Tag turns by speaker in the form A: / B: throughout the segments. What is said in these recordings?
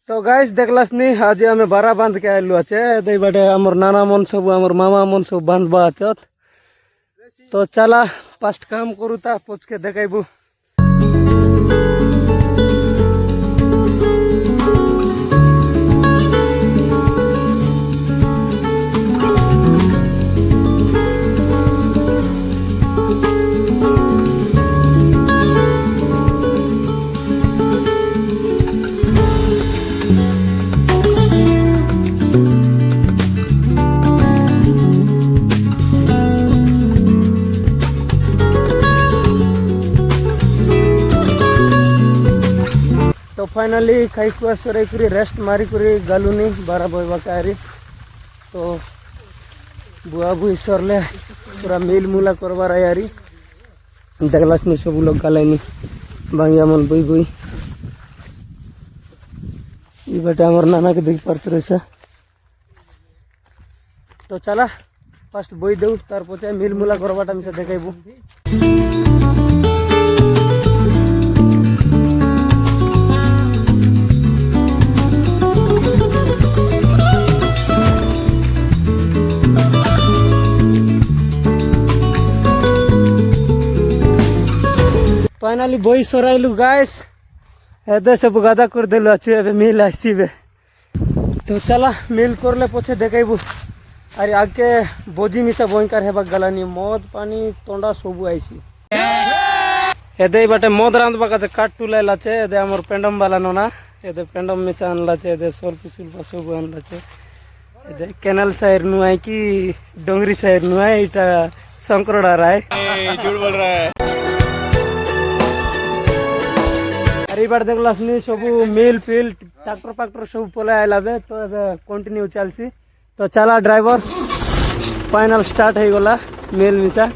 A: तो गाइस देखलासनी आज आम बारा बांध के आलु अच्छे दे बाटे आमर नाना मन सब आमर मामा मन सब बांधबा अच्छत। तो चला फास्ट काम करूता पोच के देखाइबू। तो फाइनली खाई खुआ सराई करी रेस्ट मारी करी गालुनी 12 बजवा कारी। तो बुआ बुई सरले पूरा मिल मुला करवार यारी देखलासनी सब लोग गालाइनी बांगिया मन बुई बुई ये बेटा हमार नाना के देख पारते रहे। तो चला फास्ट बई दे तार पचे मिल मुला करवाटा मिसे देखाइबू। फाइनली बही सराइलु गाइस एदे सब गादा कर देलु अच्छे एबे मिल आसीबे। तो चला मिल करले पछे देखाइबू। अरे आगे बोजी मिसा भयंकर हेबा गलानी मद पानी तोंडा सबु आइसी एदे बाटे मद रांधबा का काट टुलाइला छे एदे हमर पेंडम वाला नोना एदे पेंडम मिसा आनला छे एदे सोल पिसुल सब आनला छे एदे केनाल साइड नु आई की डोंगरी साइड नु आई इटा संकरड़ा राय झूठ बोल रहा है। अरे बार देखलासनी सब मिल फिल ट्रैक्टर फैक्टर सब पलाई आइलाबे। तो कंटिन्यू चलसी। तो चला ड्राइवर फाइनल स्टार्ट हो गला मिल मिसा।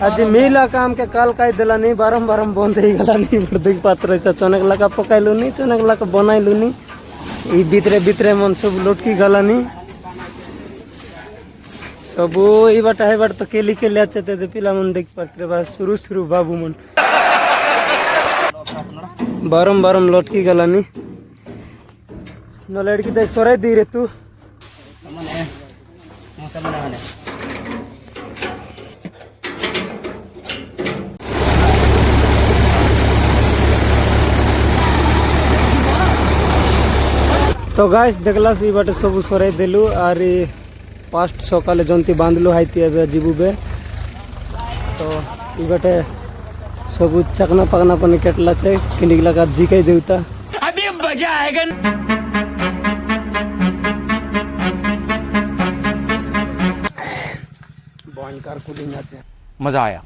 A: आज मिला काम के काल काई देला नहीं बारम्बार बंद हो गला नहीं देख पात्र चनक लगा पकाइलु नहीं चनक लगा बनाइलु नहीं भितरे भितरे मन सब लटकी गला नहीं सब ये बाट है बाट तो केली केले अच्छे थे पिला मन देख पात्र बस शुरू शुरू बाबू मन बारम लटकी गला नहीं न लड़की देख सोरे दी रे तू। तो गाइस देखला सी बाटे सब सराई देलु और फास्ट सकाले जंती बांधलु हाइती एबे जीबुबे। तो ई बाटे सब चकना पकना पने केटला छे किनिक लगा जिकाई देउता अभी मजा आएगा। भयंकर कूलिंग आछे मजा आया।